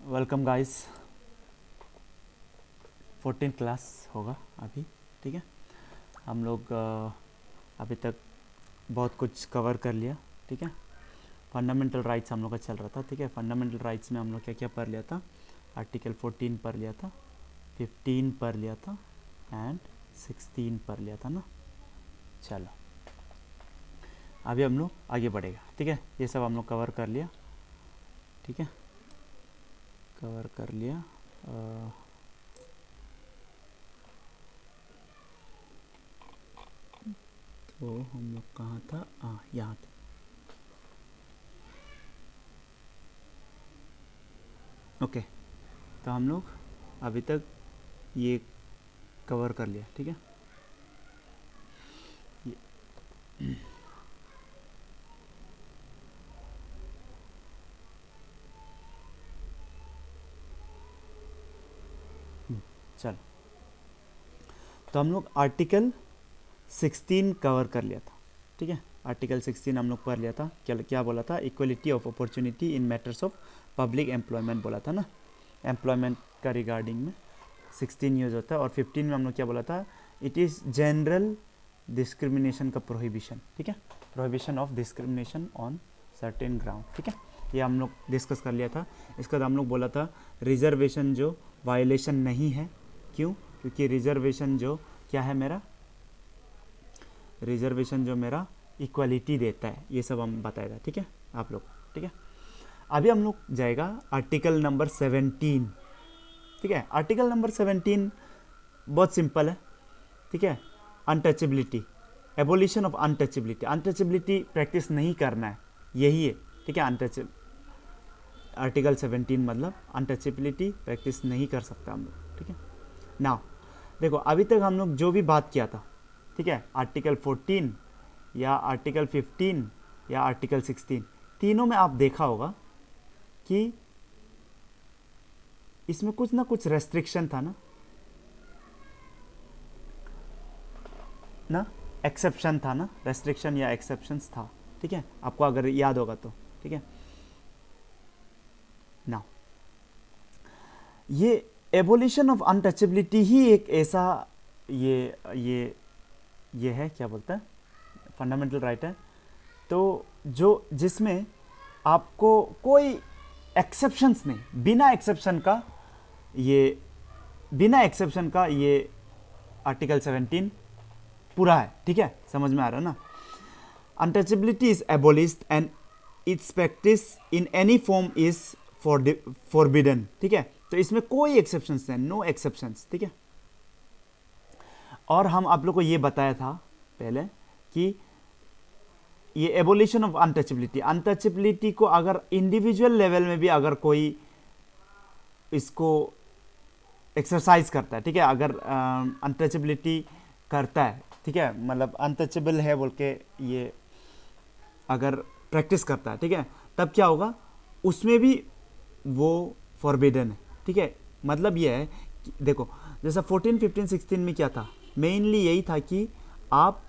Welcome guys. 14 class होगा अभी। ठीक है, हम लोग अभी तक बहुत कुछ कवर कर लिया। ठीक है, फंडामेंटल राइट्स हम लोग का चल रहा था। ठीक है, फंडामेंटल राइट्स में हम लोग क्या क्या पढ़ लिया था। आर्टिकल 14 पढ़ लिया था, 15 पढ़ लिया था एंड 16 पढ़ लिया था ना। चलो अभी हम लोग आगे बढ़ेगा। ठीक है, ये सब हम लोग कवर कर लिया। ठीक है, कवर कर लिया। तो हम लोग कहाँ था? यहाँ था। ओके, तो हम लोग अभी तक ये कवर कर लिया। ठीक है, चलो तो हम लोग आर्टिकल 16 कवर कर लिया था। ठीक है, आर्टिकल 16 हम लोग पढ़ लिया था। क्या क्या बोला था? Equality of opportunity in matters of public employment बोला था ना। एम्प्लॉयमेंट का रिगार्डिंग में 16 यूज होता है। और 15 में हम लोग क्या बोला था? इट इज़ जनरल डिस्क्रिमिनेशन का प्रोहिबिशन। ठीक है, prohibition of discrimination on certain ground. ठीक है, ये हम लोग डिस्कस कर लिया था। इसके बाद हम लोग बोला था रिजर्वेशन जो वायलेशन नहीं है। क्यों? क्योंकि रिजर्वेशन जो क्या है मेरा, रिजर्वेशन जो मेरा इक्वलिटी देता है। ये सब हम बताया था। ठीक है आप लोग। ठीक है, अभी हम लोग जाएगा आर्टिकल नंबर 17। ठीक है, आर्टिकल नंबर 17 बहुत सिंपल है। ठीक है, untouchability, abolition of untouchability. Untouchability practice नहीं करना है, यही है। ठीक है, अनटचेब आर्टिकल 17 मतलब अनटचेबिलिटी प्रैक्टिस नहीं कर सकता हम लोग। ठीक है, नाउ देखो अभी तक हम लोग जो भी बात किया था, ठीक है, आर्टिकल 14 या आर्टिकल 15 या आर्टिकल 16, तीनों में आप देखा होगा कि इसमें कुछ ना कुछ रेस्ट्रिक्शन था ना एक्सेप्शन था ना, रेस्ट्रिक्शन या एक्सेप्शंस था। ठीक है, आपको अगर याद होगा तो। ठीक है, नाउ ये एबोलिशन ऑफ अनटचेबिलिटी ही एक ऐसा ये है, क्या बोलता है, फंडामेंटल राइट है। तो जो जिसमें आपको कोई एक्सेप्शंस नहीं, बिना एक्सेप्शन का ये आर्टिकल 17 पूरा है। ठीक है, समझ में आ रहा है ना। Untouchability is एबोलिश्ड and it's practice in any form is forbidden. ठीक है, तो इसमें कोई एक्सेप्शंस नहीं, नो एक्सेप्शंस। ठीक है, और हम आप लोग को ये बताया था पहले कि ये एबोलिशन ऑफ अनटचेबिलिटी, अनटचेबिलिटी को अगर इंडिविजुअल लेवल में भी अगर कोई इसको एक्सरसाइज करता है, ठीक है, अगर अनटचेबिलिटी करता है, ठीक है, मतलब अनटचेबल है बोल के ये अगर प्रैक्टिस करता है, ठीक है, तब क्या होगा, उसमें भी वो फॉरबिडन है। ठीक है, मतलब ये है कि देखो जैसा 14, 15, 16 में क्या था, मेनली यही था कि आप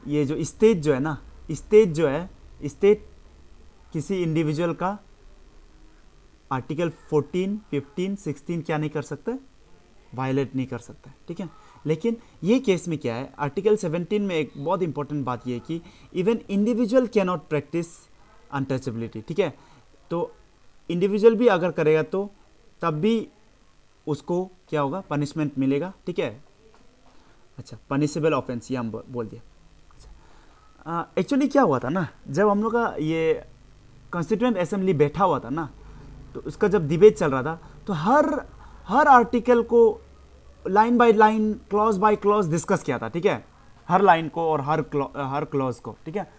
ये जो स्टेज जो है ना, स्टेज किसी इंडिविजुअल का आर्टिकल 14, 15, 16 क्या नहीं कर सकता, वायलेट नहीं कर सकता। ठीक है, लेकिन ये केस में क्या है, आर्टिकल 17 में एक बहुत इंपॉर्टेंट बात ये है कि even individual can not practice untouchability. ठीक है, तो इंडिविजुअल भी अगर करेगा तो तब भी उसको क्या होगा, पनिशमेंट मिलेगा। ठीक है, अच्छा, पनिशेबल ऑफेंस ये हम बोल दिया। एक्चुअली क्या हुआ था ना, जब हम लोग का ये कॉन्स्टिट्यूएंट असेंबली बैठा हुआ था ना, तो उसका जब डिबेट चल रहा था, तो हर आर्टिकल को line by line, clause by clause discuss किया था। ठीक है, हर लाइन को और हर क्लॉज को। ठीक है,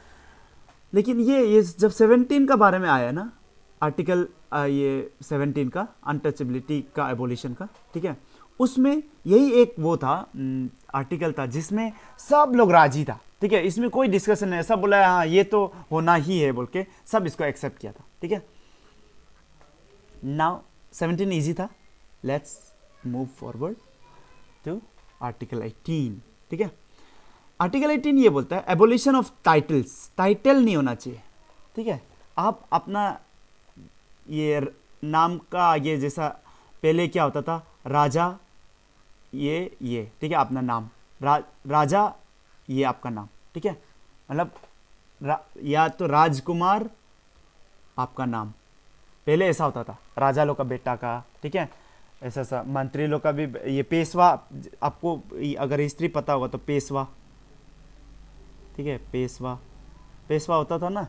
लेकिन ये जब 17 का बारे में आया ना, आर्टिकल ये 17 का अनटचेबिलिटी का एबोलिशन का, ठीक है, उसमें यही एक वो था, आर्टिकल था जिसमें सब लोग राजी था। ठीक है, इसमें कोई डिस्कशन नहीं, सब बोला हाँ ये तो होना ही है बोल के सब इसको एक्सेप्ट किया था। ठीक है, नाउ 17 इजी था, let's move forward to article 18। ठीक है, आर्टिकल 18 ये बोलता है एबोलिशन ऑफ टाइटल्स, टाइटल नहीं होना चाहिए। ठीक है, आप अपना ये नाम का आगे जैसा पहले क्या होता था, राजा, ये ठीक है अपना नाम, राजा, ये आपका नाम, ठीक है, मतलब या तो राजकुमार आपका नाम, पहले ऐसा होता था राजा लोग का बेटा का, ठीक है, ऐसा सा मंत्री लोग का भी, ये पेशवा, आपको अगर हिस्ट्री पता होगा तो पेशवा, ठीक है, पेशवा, पेशवा होता था ना,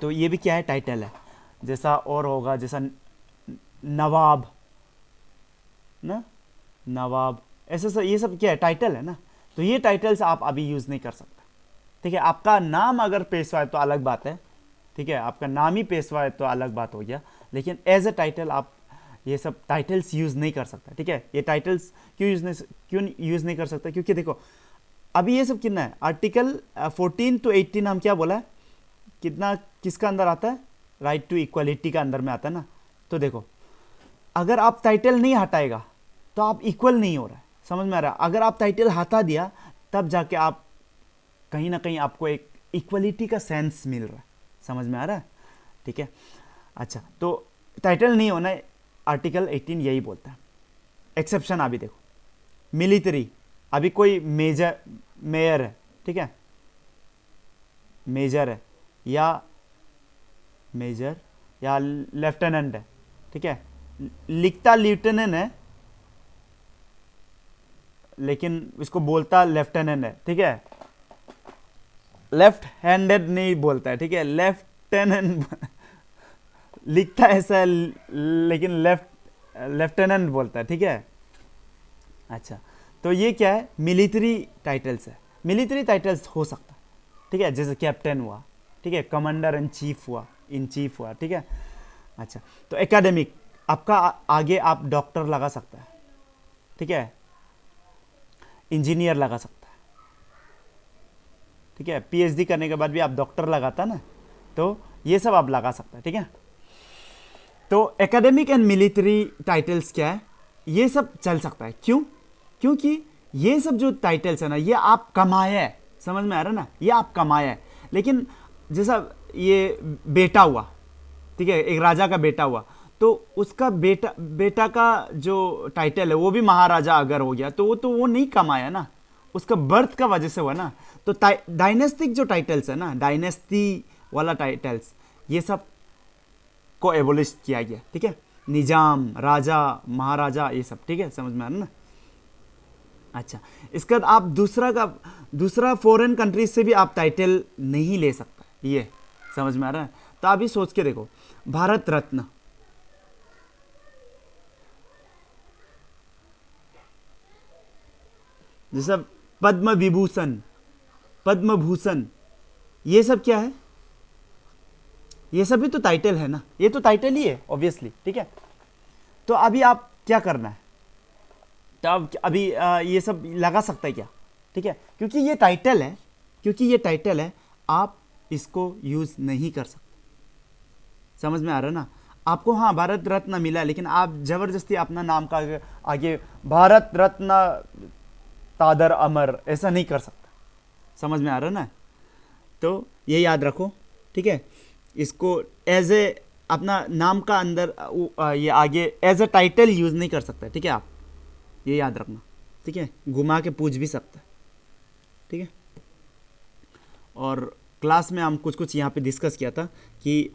तो ये भी क्या है, टाइटल है, जैसा और होगा जैसा नवाब ना, नवाब, ऐसे सब ये सब क्या है, टाइटल है ना, तो ये टाइटल्स आप अभी यूज नहीं कर सकते, ठीक है। आपका नाम अगर पेशवा है तो अलग बात है, ठीक है, आपका नाम ही पेशवा है तो अलग बात हो गया, लेकिन एज ए टाइटल आप ये सब टाइटल्स यूज नहीं कर सकते, ठीक है। ये टाइटल्स क्यों यूज नहीं कर सकते, क्योंकि देखो अभी ये सब कितना है, आर्टिकल 14 to 18 हम क्या बोला है, कितना किसका अंदर आता है, राइट टू इक्वालिटी का अंदर में आता है ना, तो देखो अगर आप टाइटल नहीं हटाएगा तो आप इक्वल नहीं हो रहा है, समझ में आ रहा है, अगर आप टाइटल हटा दिया तब जाके आप कहीं ना कहीं आपको एक इक्वलिटी का सेंस मिल रहा है, समझ में आ रहा है, ठीक है। अच्छा, तो टाइटल नहीं होना है, आर्टिकल 18 यही बोलता है। एक्सेप्शन अभी देखो, मिलिट्री, अभी कोई मेयर है, ठीक है, मेजर है या मेजर या लेफ्टिनेंट है, ठीक है, लिखता लेफ्टिनेंट है लेकिन इसको बोलता लेफ्टिनेंट है, ठीक है, लेफ्ट हैंडेड नहीं बोलता है, ठीक है, लेफ्टिनेंट लिखता ऐसा है लेकिन लेफ्टिनेंट बोलता है, ठीक है। अच्छा, तो ये क्या है, मिलिट्री टाइटल्स है, मिलिट्री टाइटल्स हो सकता है, ठीक है, जैसे कैप्टन हुआ, ठीक है, कमांडर इन चीफ हुआ, ठीक है। अच्छा, तो एकेडमिक, आपका आगे आप डॉक्टर लगा सकता है, ठीक है, इंजीनियर लगा सकता है, ठीक है, पीएचडी करने के बाद भी आप डॉक्टर लगाता ना, तो ये सब आप लगा सकता है, ठीक है। तो एकेडमिक एंड मिलिट्री टाइटल्स क्या है, ये सब चल सकता है, क्यों, क्योंकि ये सब जो टाइटल्स है ना, ये आप कमाया है, समझ में आ रहा है ना, ये आप कमाया है, लेकिन जैसा ये बेटा हुआ, ठीक है, एक राजा का बेटा हुआ, तो उसका बेटा का जो टाइटल है वो भी महाराजा अगर हो गया तो वो नहीं कमाया ना, उसका बर्थ का वजह से हुआ ना, तो डायनेस्टिक जो टाइटल्स है ना, डायनेस्टी वाला टाइटल्स, ये सब को एबोलिश किया गया, ठीक है, निजाम, राजा, महाराजा, ये सब, ठीक है, समझ में आ रहा ना। अच्छा, इसके बाद आप दूसरा फॉरेन कंट्रीज से भी आप टाइटल नहीं ले सकता, ये समझ में आ रहा है। तो अभी सोच के देखो, भारत रत्न, जैसा पद्म विभूषण, पद्म भूषण, ये सब क्या है, ये सब भी तो टाइटल है ना, ये तो टाइटल ही है ऑब्वियसली, ठीक है। तो अभी आप क्या करना है, तो आप अभी ये सब लगा सकता है क्या, ठीक है, क्योंकि ये टाइटल है, आप इसको यूज नहीं कर सकते, समझ में आ रहा है ना। आपको हाँ भारत रत्न मिला है, लेकिन आप जबरदस्ती अपना नाम का आगे भारत रत्न तादर अमर ऐसा नहीं कर सकता, समझ में आ रहा है ना। तो ये याद रखो, ठीक है, इसको एज ए अपना नाम का अंदर ये आगे एज ए टाइटल यूज नहीं कर सकता, ठीक है, आप ये याद रखना, ठीक है, घुमा के पूछ भी सकता है, ठीक है। और क्लास में हम कुछ यहाँ पे डिस्कस किया था कि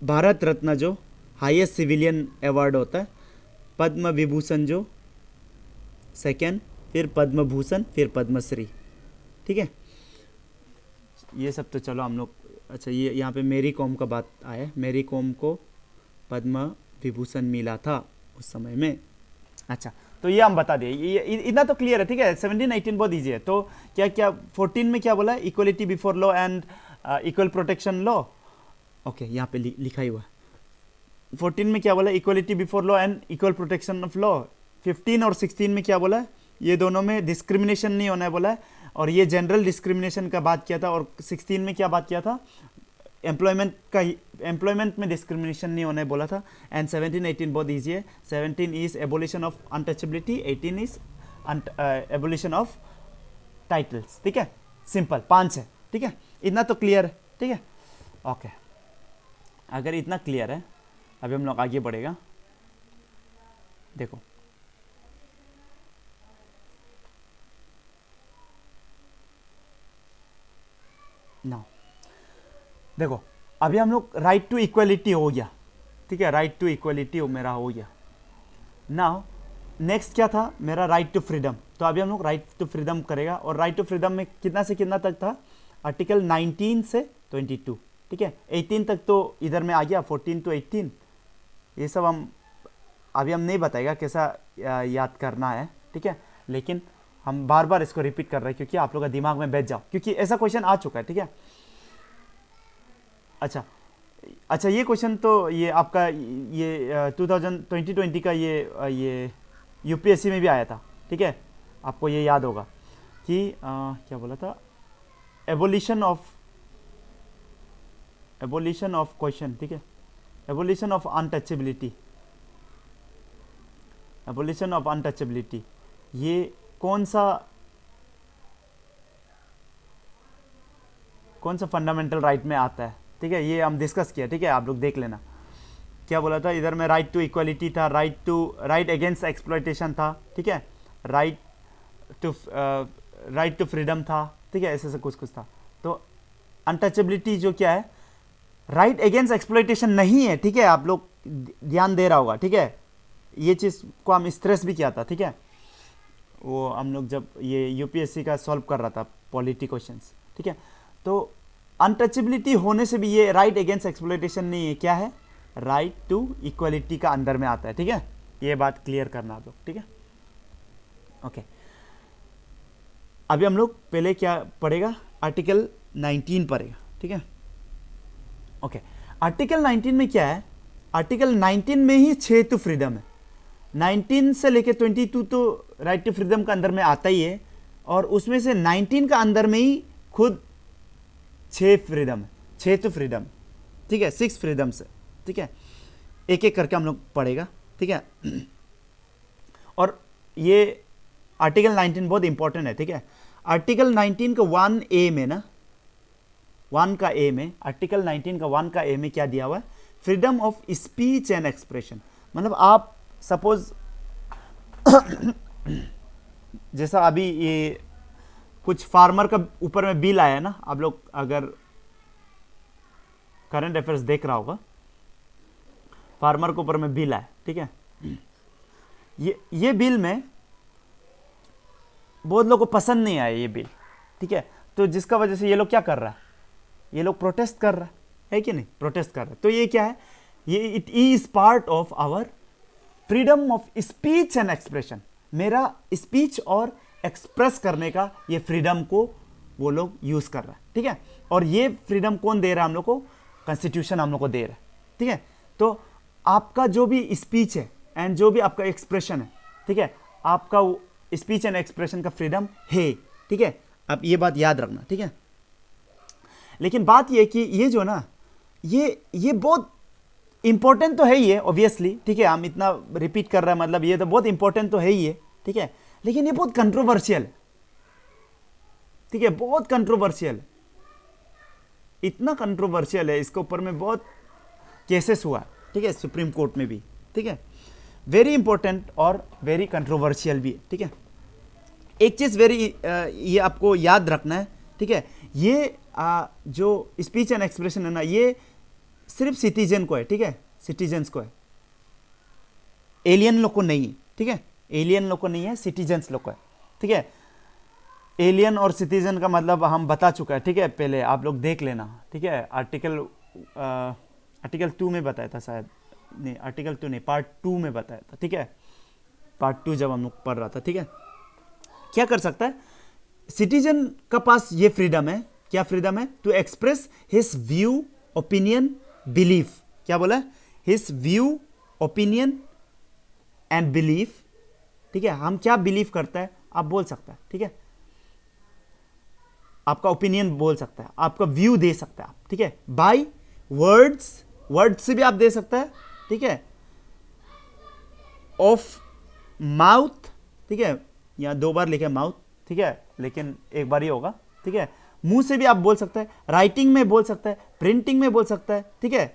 भारत रत्न जो हाईएस्ट सिविलियन अवार्ड होता है, पद्म विभूषण जो सेकेंड, फिर पद्म भूषण, फिर पद्मश्री, ठीक है। ये सब तो चलो हम लोग, अच्छा ये यहाँ पे मेरी कॉम का बात आया, मेरी कॉम को पद्म विभूषण मिला था उस समय में। अच्छा, तो ये हम बता दिए, ये इतना तो क्लियर है, ठीक है। 17 18 बहुत ईजी है। तो क्या क्या 14 में क्या बोला, equality before law and equal protection law, okay यहाँ पे लिखा ही हुआ। 14 में क्या बोला, equality before law and equal protection of law. 15 और 16 में क्या बोला, ये दोनों में डिस्क्रिमिनेशन नहीं होना है बोला है, और ये जनरल डिस्क्रिमिनेशन का बात किया था। और 16 में क्या बात किया था, एम्प्लॉयमेंट में डिस्क्रिमिनेशन नहीं होने बोला था। एंड 17 18 बहुत ईजी है। 17 is abolition of untouchability, 18 is abolition of titles, ठीक है। सिंपल 5 है, ठीक है, इतना तो क्लियर है, ठीक है, ओके। अगर इतना क्लियर है, अभी हम लोग आगे बढ़ेगा। देखो ना, देखो अभी हम लोग राइट टू इक्वलिटी हो गया, ठीक है, राइट टू इक्वलिटी मेरा हो गया। नाउ नेक्स्ट क्या था मेरा, राइट टू फ्रीडम। तो अभी हम लोग राइट टू फ्रीडम करेगा, और राइट टू फ्रीडम में कितना से कितना तक था, आर्टिकल 19 से 22, ठीक है। 18 तक तो इधर में आ गया, 14 to 18 ये सब हम अभी हम नहीं बताएगा कैसा याद करना है, ठीक है, लेकिन हम बार बार इसको रिपीट कर रहे हैं क्योंकि आप लोग का दिमाग में बैठ जाओ, क्योंकि ऐसा क्वेश्चन आ चुका है, ठीक है। अच्छा ये क्वेश्चन तो ये आपका ये 2020 का ये यूपीएससी में भी आया था, ठीक है। आपको ये याद होगा कि क्या बोला था, एबोलिशन ऑफ क्वेश्चन, ठीक है, abolition of untouchability, abolition of untouchability, ये कौन सा फंडामेंटल राइट में आता है, ठीक है, ये हम डिस्कस किया, ठीक है, आप लोग देख लेना। क्या बोला था इधर में, राइट टू इक्वलिटी था, राइट अगेंस्ट एक्सप्लॉयटेशन था, ठीक है, राइट टू फ्रीडम था, ठीक है, ऐसे कुछ था। तो अनटचेबिलिटी जो क्या है, राइट अगेंस्ट एक्सप्लॉयटेशन नहीं है, ठीक है, आप लोग ध्यान दे रहा होगा, ठीक है, ये चीज़ को हम स्ट्रेस भी किया था, ठीक है, वो हम लोग जब ये यूपीएससी का सॉल्व कर रहा था पॉलिटी क्वेश्चंस, ठीक है। तो अनटचेबिलिटी होने से भी ये राइट अगेंस्ट एक्सप्लॉयटेशन नहीं है, क्या है, राइट टू इक्वलिटी का अंदर में आता है, ठीक है, ये बात क्लियर करना आप लोग, ठीक है, ओके। अभी हम लोग पहले क्या पढ़ेगा, आर्टिकल 19 पढ़ेगा, ठीक है, ओके। आर्टिकल 19 में क्या है, आर्टिकल 19 में ही 6 तो फ्रीडम है, 19 से लेके 22 तो राइट टू फ्रीडम का अंदर में आता ही है, और उसमें से 19 का अंदर में ही खुद 6 फ्रीडम है, 6 तो फ्रीडम, ठीक है, 6 फ्रीडम से, ठीक है, एक एक करके हम लोग पढ़ेगा, ठीक है। और ये आर्टिकल 19 बहुत इंपॉर्टेंट है, ठीक है। आर्टिकल 19 का 1A में ना, 1 का ए में, आर्टिकल 19 का 1 का ए में क्या दिया हुआ है, freedom of speech and expression. मतलब आप सपोज जैसा अभी ये कुछ फार्मर का ऊपर में बिल आया ना, आप लोग अगर करंट अफेयर्स देख रहा होगा, फार्मर के ऊपर में बिल आया, ठीक है, ये बिल में बहुत लोगों को पसंद नहीं आया ये बिल, ठीक है, तो जिसका वजह से ये लोग क्या कर रहा है, ये लोग प्रोटेस्ट कर रहा है कि नहीं, प्रोटेस्ट कर रहा है। तो ये क्या है, ये it is part of our freedom of speech and expression, मेरा स्पीच और एक्सप्रेस करने का ये फ्रीडम को वो लोग यूज कर रहा है, ठीक है। और ये फ्रीडम कौन दे रहा है हम लोग को, कॉन्स्टिट्यूशन हम लोग को दे रहा है, ठीक है। तो आपका जो भी स्पीच है एंड जो भी आपका एक्सप्रेशन है, ठीक है, आपका स्पीच एंड एक्सप्रेशन का फ्रीडम है, ठीक है, आप ये बात याद रखना, ठीक है। लेकिन बात ये कि ये जो ना, ये बहुत इंपॉर्टेंट तो है ही है ऑब्वियसली, ठीक है, हम इतना रिपीट कर रहे हैं, मतलब ये तो बहुत इंपॉर्टेंट तो है ही है, ठीक है, लेकिन ये बहुत कंट्रोवर्शियल है, ठीक है, बहुत कंट्रोवर्शियल है, इतना कंट्रोवर्शियल है, इसके ऊपर में बहुत केसेस हुआ, ठीक है, सुप्रीम कोर्ट में भी, ठीक है, वेरी इंपॉर्टेंट और वेरी कंट्रोवर्शियल भी है, ठीक है। एक चीज ये आपको याद रखना है, ठीक है, ये जो स्पीच एंड एक्सप्रेशन है ना, ये सिर्फ सिटीजन को है, ठीक है, सिटीजन्स को है, एलियन लोग को नहीं है, ठीक है, एलियन लोग को नहीं है, सिटीजन्स लोग को है, ठीक है। एलियन और सिटीजन का मतलब हम बता चुका है, ठीक है, पहले आप लोग देख लेना, ठीक है, आर्टिकल 2 में बताया था शायद, नहीं आर्टिकल 2 नहीं, पार्ट 2 में बताया था, ठीक है, पार्ट 2 जब हम लोग पढ़ रहा था, ठीक है। क्या कर सकता है सिटीजन का पास, ये फ्रीडम है, क्या फ्रीडम है, to express his view, opinion, belief, क्या बोला, his view, opinion and belief, ठीक है, हम क्या बिलीव करता है आप बोल सकता है, ठीक है, आपका ओपिनियन बोल सकता है, आपका व्यू दे सकता है आप, ठीक है, बाय वर्ड्स से भी आप दे सकता है, ठीक है, ऑफ माउथ, ठीक है, यहाँ 2 बार लिखे माउथ, ठीक है, लेकिन एक बार ही होगा, ठीक है, मुंह से भी आप बोल सकते हैं, राइटिंग में बोल सकता है, प्रिंटिंग में बोल सकता है, ठीक है,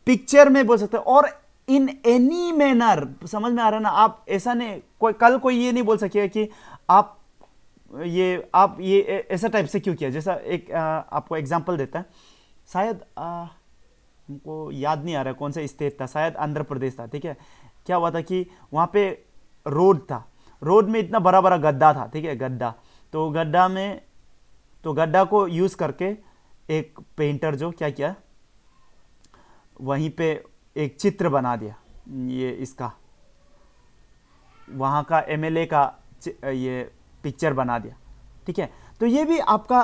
पिक्चर में बोल सकते हैं, और इन एनी मैनर, समझ में आ रहा है ना। आप ऐसा नहीं, कोई ये नहीं बोल सकेगा कि आप ये ऐसा टाइप से क्यों किया। जैसा एक आपको एग्जांपल देता है, शायद हमको याद नहीं आ रहा कौन सा स्टेट था, शायद आंध्र प्रदेश था, ठीक है। क्या हुआ था कि वहाँ पे रोड था, रोड में इतना बड़ा बड़ा गड्ढा था, ठीक है, गड्ढा। तो गड्ढा को यूज़ करके एक पेंटर जो क्या किया, वहीं पे एक चित्र बना दिया, ये इसका वहाँ का एमएलए का ये पिक्चर बना दिया, ठीक है। तो ये भी आपका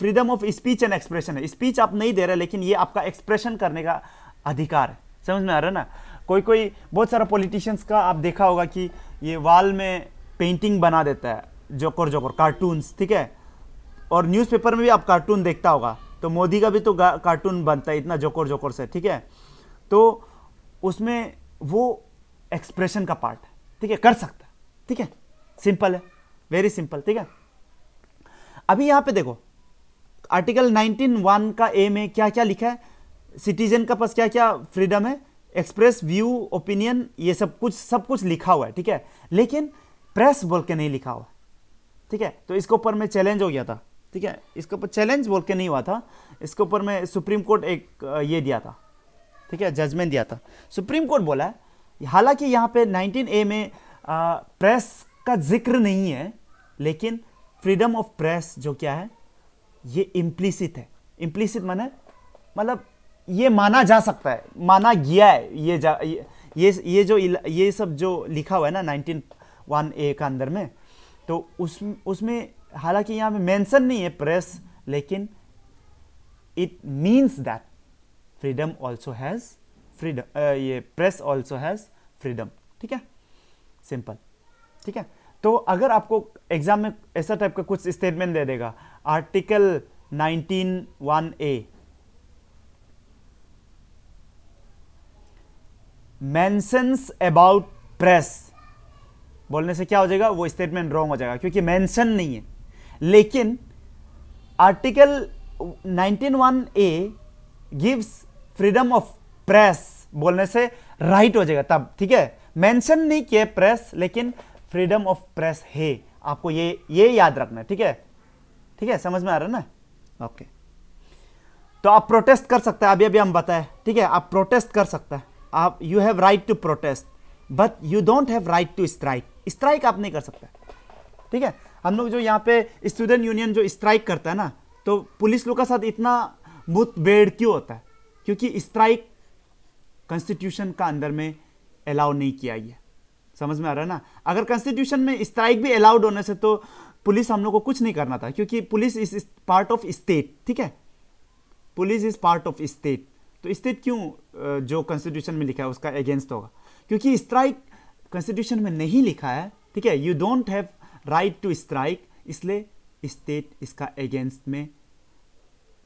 freedom of speech and expression है। स्पीच आप नहीं दे रहे, लेकिन ये आपका एक्सप्रेशन करने का अधिकार है। समझ में आ रहा है ना। कोई बहुत सारा पॉलिटिशियंस का आप देखा होगा कि ये वॉल में पेंटिंग बना देता है, जोकर कार्टून्स, ठीक है। और न्यूज़पेपर में भी आप कार्टून देखता होगा, तो मोदी का भी तो कार्टून बनता है इतना जोकर से, ठीक है। तो उसमें वो एक्सप्रेशन का पार्ट है, ठीक है, कर सकता है, ठीक है। सिंपल है, वेरी सिंपल, ठीक है। अभी यहां पे देखो आर्टिकल 19(1) का ए में क्या क्या लिखा है, सिटीजन का पास क्या क्या फ्रीडम है, एक्सप्रेस व्यू, ओपिनियन, ये सब कुछ लिखा हुआ है, ठीक है। लेकिन प्रेस बोल के नहीं लिखा हुआ, ठीक है। तो इसके ऊपर में चैलेंज हो गया था, ठीक है। इसके ऊपर चैलेंज बोल के नहीं हुआ था, इसके ऊपर में सुप्रीम कोर्ट एक ये दिया था, ठीक है, जजमेंट दिया था। सुप्रीम कोर्ट बोला है, हालांकि यहाँ पे 19A में प्रेस का जिक्र नहीं है, लेकिन फ्रीडम ऑफ प्रेस जो क्या है, ये इम्प्लिसिट है। इम्प्लिसिट माने मतलब ये माना जा सकता है, माना गया है, ये सब जो लिखा हुआ है ना 19(1) का अंदर में, तो उसमें हालांकि यहाँ पे मेंशन नहीं है प्रेस, लेकिन it means that freedom also has freedom, ये प्रेस ऑल्सो हैज फ्रीडम, ठीक है, सिंपल, ठीक है। तो अगर आपको एग्जाम में ऐसा टाइप का कुछ स्टेटमेंट दे देगा, article 19(1)(a mentions about press, बोलने से क्या हो जाएगा, वो स्टेटमेंट रॉन्ग हो जाएगा, क्योंकि मेंशन नहीं है। लेकिन article 19(1)(a gives freedom of press बोलने से राइट हो जाएगा तब, ठीक है। मेंशन नहीं किया प्रेस, लेकिन फ्रीडम ऑफ प्रेस है। आपको ये याद रखना है, ठीक है, ठीक है, समझ में आ रहा है ना। ओके, तो आप प्रोटेस्ट कर सकते हैं, अभी हम बताएं, ठीक है। आप प्रोटेस्ट कर सकते हैं, आप you have right to protest, but you don't have right to strike. Strike आप नहीं कर सकते, ठीक है। हम लोग जो यहाँ पे स्टूडेंट यूनियन जो स्ट्राइक करता है ना, तो पुलिस लोग के साथ इतना मुठभेड़ क्यों होता है, क्योंकि स्ट्राइक कॉन्स्टिट्यूशन का अंदर में अलाउ नहीं किया गया। समझ में आ रहा है ना। अगर कॉन्स्टिट्यूशन में स्ट्राइक भी अलाउड होने से तो पुलिस हम लोग को कुछ नहीं करना था, क्योंकि police is part of state, ठीक है, police is part of state. तो स्टेट क्यों जो कॉन्स्टिट्यूशन में लिखा है उसका अगेंस्ट होगा, क्योंकि स्ट्राइक कॉन्स्टिट्यूशन में नहीं लिखा है, ठीक है। You don't have right to strike, इसलिए स्टेट इसका अगेंस्ट में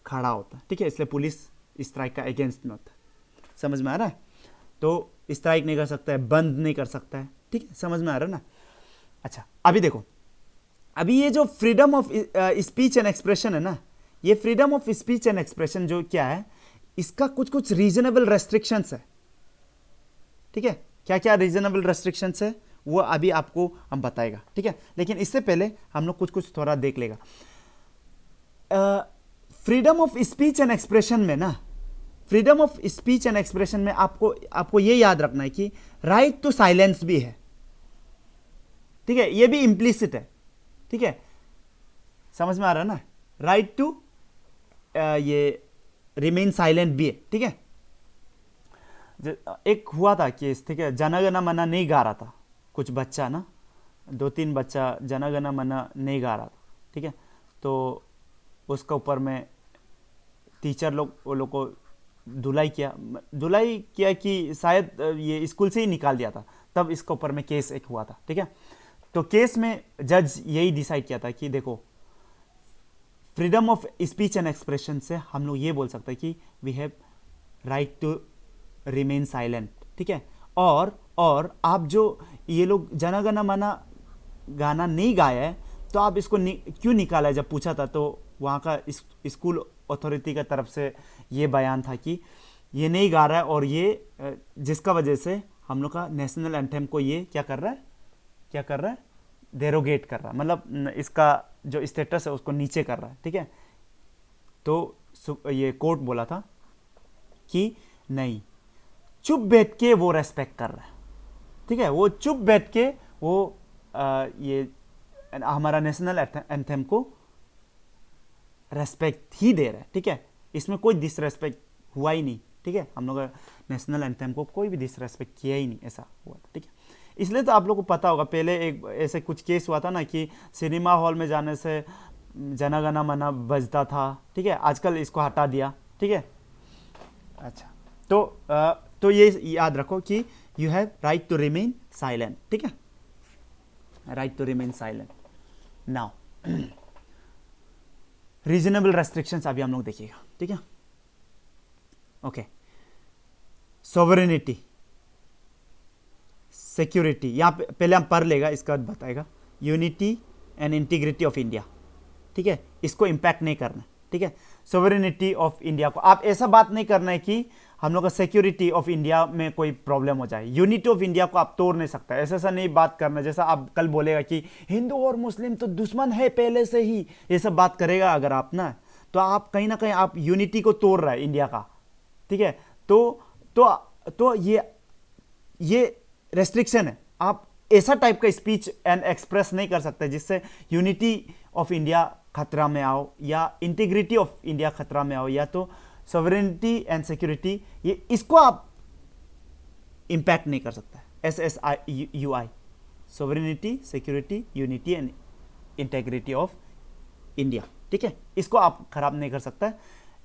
खड़ा होता है, ठीक है। इसलिए पुलिस स्ट्राइक का अगेंस्ट में होता है। समझ में आ रहा है। तो स्ट्राइक नहीं कर सकता है, बंद नहीं कर सकता है, ठीक है, समझ में आ रहा है ना। अच्छा, अभी देखो, अभी ये जो freedom of speech and expression है ना, ये freedom of speech and expression जो क्या है, इसका कुछ रीजनेबल रेस्ट्रिक्शंस है, ठीक है। क्या क्या रीजनेबल रेस्ट्रिक्शंस है वो अभी आपको हम बताएगा, ठीक है। लेकिन इससे पहले हम लोग कुछ थोड़ा देख लेगा। Freedom of speech and expression में ना, freedom of speech and expression में आपको ये याद रखना है कि राइट टू साइलेंस भी है, ठीक है, ये भी इम्प्लिसिट है, ठीक है, समझ में आ रहा है ना। राइट टू ये रिमेन साइलेंट भी है, ठीक है। एक हुआ था केस, ठीक है, जनगण मन नहीं गा रहा था, कुछ बच्चा ना, 2-3 बच्चा जनगण मन नहीं गा रहा था, ठीक है। तो उसका ऊपर में टीचर लोग वो लोग को धुलाई किया कि शायद ये स्कूल से ही निकाल दिया था, तब इसके ऊपर में केस एक हुआ था, ठीक है। तो केस में जज यही डिसाइड किया था कि देखो, freedom of speech and expression से हम लोग ये बोल सकते हैं कि we have right to remain silent, ठीक है। और आप जो ये लोग जनगण मन गाना नहीं गाया है, तो आप इसको क्यों निकाला है, जब पूछा था तो वहाँ का स्कूल अथॉरिटी की तरफ से ये बयान था कि ये नहीं गा रहा है, और ये जिसका वजह से हम लोग का नेशनल एंथम को ये क्या कर रहा है, क्या कर रहा है, डेरोगेट कर रहा है, मतलब इसका जो स्टेटस है उसको नीचे कर रहा है, ठीक है। तो ये कोर्ट बोला था कि नहीं, चुप बैठ के वो रेस्पेक्ट कर रहा है, ठीक है, वो चुप बैठ के वो ये हमारा नेशनल एंथम को रेस्पेक्ट ही दे रहा है, ठीक है। इसमें कोई डिसरेस्पेक्ट हुआ ही नहीं, ठीक है, हम लोग नेशनल एंथम को कोई भी डिसरेस्पेक्ट किया ही नहीं, ऐसा हुआ था, ठीक है। इसलिए तो आप लोग को पता होगा, पहले एक ऐसे कुछ केस हुआ था ना कि सिनेमा हॉल में जाने से जना गना मना बजता था, ठीक है, आजकल इसको हटा दिया, ठीक है। अच्छा, तो ये याद रखो कि you have right to remain silent, ठीक है, right to remain silent. Now reasonable restrictions अभी हम लोग देखिएगा, ठीक है। ओके, सोवरेनिटी, सिक्योरिटी, यहां पे पहले हम पढ़ लेगा, इसका बाद बताएगा। Unity and integrity of India, ठीक है, इसको इंपैक्ट नहीं करना, ठीक है। सोवरेनिटी ऑफ इंडिया को आप ऐसा बात नहीं करना है कि हम लोग का सिक्योरिटी ऑफ इंडिया में कोई प्रॉब्लम हो जाए। यूनिटी ऑफ इंडिया को आप तोड़ नहीं सकता, ऐसा नहीं बात करना, जैसा आप कल बोलेगा कि हिंदू और मुस्लिम तो दुश्मन है पहले से ही, ये सब बात करेगा अगर आप ना, तो आप कहीं ना कहीं आप यूनिटी को तोड़ रहा है इंडिया का, ठीक है। तो ये रेस्ट्रिक्शन है, आप ऐसा टाइप का स्पीच एंड एक्सप्रेस नहीं कर सकते जिससे यूनिटी ऑफ इंडिया खतरा में आओ, या इंटीग्रिटी ऑफ इंडिया खतरा में आओ, या तो सॉवरेनिटी एंड सिक्योरिटी, ये इसको आप इंपैक्ट नहीं कर सकता। SSUI, sovereignty, security, unity and integrity of India, ठीक है, इसको आप खराब नहीं कर सकता।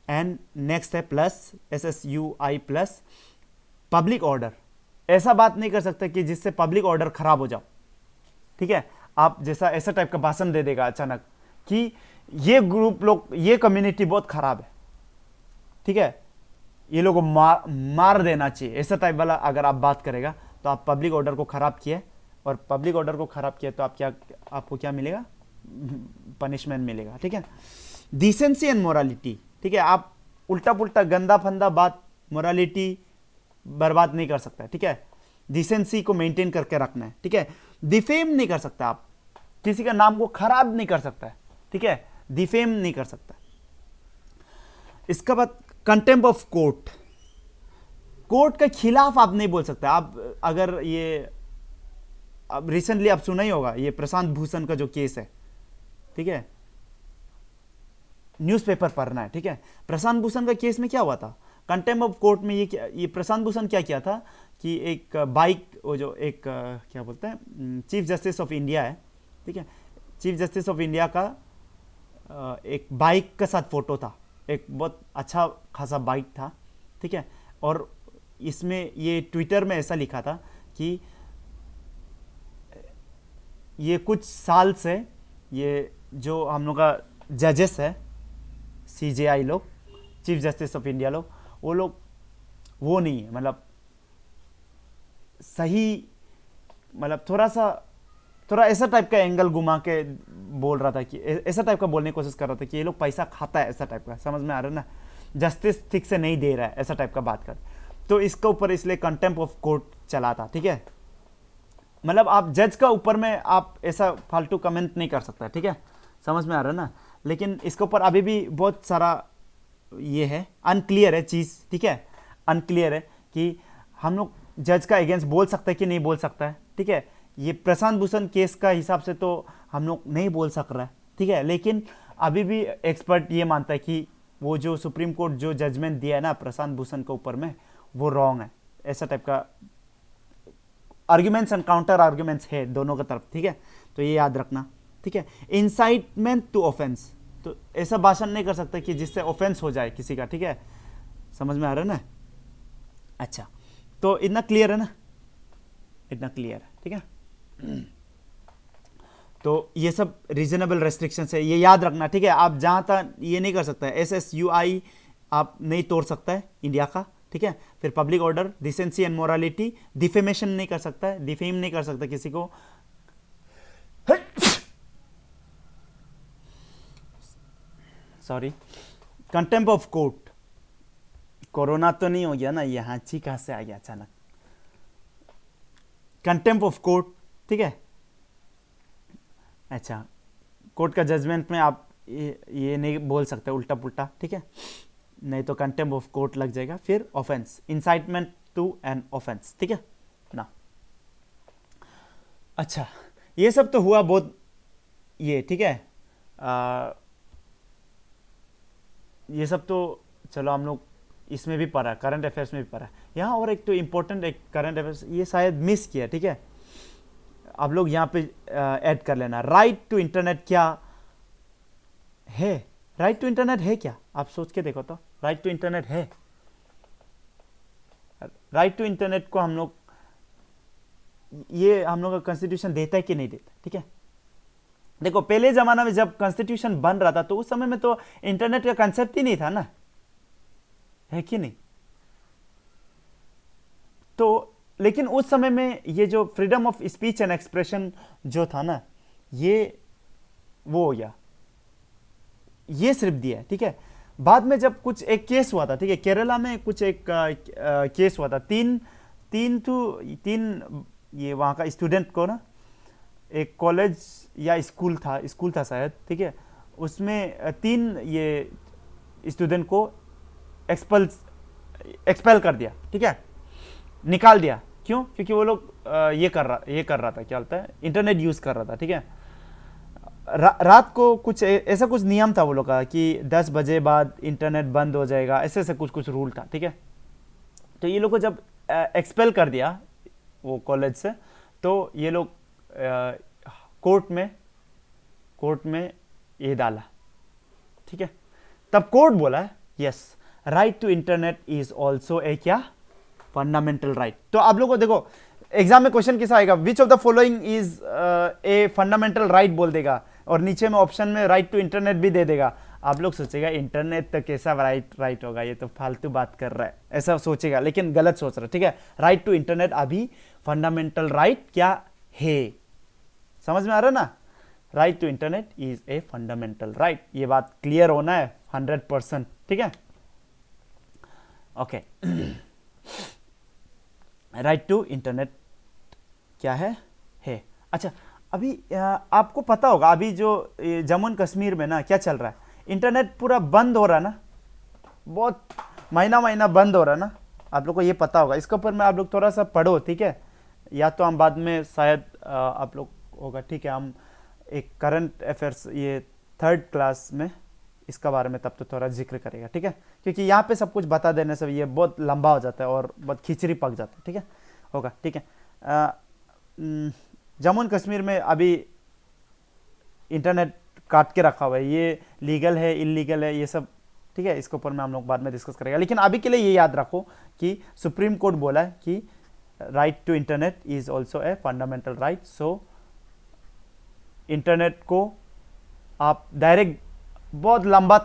एंड नेक्स्ट है plus, SSUI plus public order, ऐसा बात नहीं कर सकता कि जिससे पब्लिक ऑर्डर खराब हो जाओ, ठीक है। आप जैसा ऐसा टाइप का भाषण दे देगा अचानक कि ये ग्रुप लोग, ये कम्युनिटी बहुत खराब है, ठीक है, ये लोगों को मार देना चाहिए, ऐसा टाइप वाला अगर आप बात करेगा तो आप पब्लिक ऑर्डर को खराब किए, और पब्लिक ऑर्डर को खराब किए तो आपको क्या मिलेगा, पनिशमेंट मिलेगा, ठीक है। डिसेंसी एंड मोरालिटी, ठीक है, आप उल्टा पुल्टा गंदा फंदा बात, मोरालिटी बर्बाद नहीं कर सकता है, ठीक है, डिसेंसी को मेंटेन करके रखना है, ठीक है। डिफेम नहीं कर सकता, आप किसी का नाम को खराब नहीं कर सकता है, ठीक है, डिफेम नहीं कर सकता। इसका बाद कंटेम्प्ट ऑफ कोर्ट, कोर्ट के खिलाफ आप नहीं बोल सकते। आप अगर ये अब रिसेंटली आप सुना ही होगा, ये प्रशांत भूषण का जो केस है, ठीक है, न्यूज़पेपर पढ़ना है, ठीक है। प्रशांत भूषण का केस में क्या हुआ था, कंटेम्प्ट ऑफ कोर्ट में ये प्रशांत भूषण क्या किया था कि एक बाइक, वो जो एक क्या बोलते हैं, चीफ जस्टिस ऑफ इंडिया है, ठीक है, चीफ जस्टिस ऑफ इंडिया का एक बाइक के साथ फोटो था, एक बहुत अच्छा खासा बाइक था, ठीक है, और इसमें ये ट्विटर में ऐसा लिखा था कि ये कुछ साल से ये जो हम लोग का जजेस है, CJI लोग, चीफ जस्टिस ऑफ इंडिया लोग, वो लोग वो नहीं है, मतलब सही, मतलब थोड़ा ऐसा टाइप का एंगल घुमा के बोल रहा था कि ऐसा टाइप का बोलने की कोशिश कर रहा था कि ये लोग पैसा खाता है, ऐसा टाइप का, समझ में आ रहा है ना, जस्टिस ठीक से नहीं दे रहा है, ऐसा टाइप का बात कर, तो इसके ऊपर इसलिए कंटेम्प्ट ऑफ कोर्ट चला था, ठीक है। मतलब आप जज का ऊपर में आप ऐसा फालतू कमेंट नहीं कर सकता, ठीक है, समझ में आ रहा है ना। लेकिन इसके ऊपर अभी भी बहुत सारा ये है, अनक्लियर है चीज़, ठीक है, अनक्लियर है कि हम लोग जज का अगेंस्ट बोल सकते हैं कि नहीं बोल सकता है, ठीक है। ये प्रशांत भूषण केस का हिसाब से तो हम लोग नहीं बोल सक रहा है, ठीक है, लेकिन अभी भी एक्सपर्ट ये मानता है कि वो जो सुप्रीम कोर्ट जो जजमेंट दिया है ना प्रशांत भूषण के ऊपर में, वो रॉन्ग है, ऐसा टाइप का आर्ग्यूमेंट्स एंड काउंटर आर्ग्यूमेंट्स है दोनों की तरफ, ठीक है, तो ये याद रखना, ठीक है। इंसाइटमेंट टू ऑफेंस, तो ऐसा भाषण नहीं कर सकता कि जिससे ऑफेंस हो जाए किसी का, ठीक है, समझ में आ रहा है ना। अच्छा, तो इतना क्लियर है ना, इतना क्लियर है, ठीक है। तो ये सब रीजनेबल रेस्ट्रिक्शंस है, ये याद रखना, ठीक है। आप जहां तक ये नहीं कर सकता है, SSUI आप नहीं तोड़ सकता है इंडिया का, ठीक है। फिर public order, decency and morality, defamation नहीं कर सकता है, डिफेम नहीं कर सकता किसी को, sorry, contempt of court, corona तो नहीं हो गया ना, ये हाँची कहाँ से आ गया अचानक। कंटेम्प्ट ऑफ कोर्ट, ठीक है। अच्छा, कोर्ट का जजमेंट में आप ये नहीं बोल सकते उल्टा पुल्टा, ठीक है, नहीं तो कंटेम्प्ट ऑफ कोर्ट लग जाएगा। फिर offence, incitement to an offence, ठीक है ना। अच्छा, ये सब तो हुआ बहुत, ये ठीक है। ये सब तो चलो हम लोग इसमें भी पढ़ा, करंट अफेयर्स में भी पढ़ा। यहाँ और एक तो इम्पोर्टेंट एक करंट अफेयर्स, ये शायद मिस किया, ठीक है, आप लोग यहाँ पे ऐड कर लेना। राइट टू इंटरनेट क्या है? राइट टू इंटरनेट है क्या? आप सोच के देखो तो, राइट टू इंटरनेट है? राइट टू इंटरनेट को हम लोग, ये हम लोग का कॉन्स्टिट्यूशन देता है कि नहीं देता, ठीक है। देखो पहले जमाना में जब कॉन्स्टिट्यूशन बन रहा था तो उस समय में तो इंटरनेट का कंसेप्ट ही नहीं था ना, है कि नहीं। तो लेकिन उस समय में ये जो freedom of speech and expression जो था ना, ये वो हो गया, ये सिर्फ दिया है, ठीक है। बाद में जब कुछ एक केस हुआ था, ठीक है, केरला में कुछ एक केस हुआ था, तीन ये वहाँ का स्टूडेंट को ना, एक कॉलेज या स्कूल था शायद, ठीक है, उसमें 3 ये स्टूडेंट को एक्सपेल कर दिया, ठीक है, निकाल दिया। क्यों? क्योंकि वो लोग ये कर रहा था, क्या बोलता है, इंटरनेट यूज कर रहा था, ठीक है। रात को कुछ ऐसा कुछ नियम था वो लोग का कि 10 बजे बाद इंटरनेट बंद हो जाएगा, ऐसे कुछ रूल था, ठीक है। तो ये लोग को जब एक्सपेल कर दिया वो कॉलेज से, तो ये लोग कोर्ट में ये डाला, ठीक है। तब कोर्ट बोला yes, right to internet is also a क्या, फंडामेंटल राइट। तो आप लोगों को देखो एग्जाम में क्वेश्चन कैसा आएगा, which of the following is a fundamental right बोल देगा, और नीचे में ऑप्शन में राइट टू इंटरनेट भी दे देगा। आप लोग सोचेगा इंटरनेट तो कैसा राइट होगा, ये तो फालतू बात कर रहा है, ऐसा सोचेगा, लेकिन गलत सोच रहा है, ठीक है। राइट टू इंटरनेट अभी फंडामेंटल राइट क्या है, समझ में आ रहा है ना। Right to internet is a fundamental right, ये बात क्लियर होना है 100%, ठीक है। ओके, राइट टू इंटरनेट क्या है? अच्छा, अभी आपको पता होगा अभी जो जम्मू एंड कश्मीर में ना क्या चल रहा है, इंटरनेट पूरा बंद हो रहा है ना, बहुत महीना बंद हो रहा है ना, आप लोग को ये पता होगा। इसके ऊपर में आप लोग थोड़ा सा पढ़ो, ठीक है, या तो हम बाद में शायद आप लोग होगा, ठीक है, हम एक करंट अफेयर्स ये 3rd क्लास में इसका बारे में तब तो थोड़ा जिक्र करेगा, ठीक है, क्योंकि यहाँ पे सब कुछ बता देने से ये बहुत लंबा हो जाता है और बहुत खिचड़ी पक जाता है, ठीक है, होगा, ठीक है। जम्मू एंड कश्मीर में अभी इंटरनेट काट के रखा हुआ है, ये लीगल है इलीगल है ये सब, ठीक है, इसके ऊपर में हम लोग बाद में डिस्कस करेंगे। लेकिन अभी के लिए ये याद रखो कि सुप्रीम कोर्ट बोला है कि right to internet is also a fundamental right. So internet को आप डायरेक्ट बहुत लंबा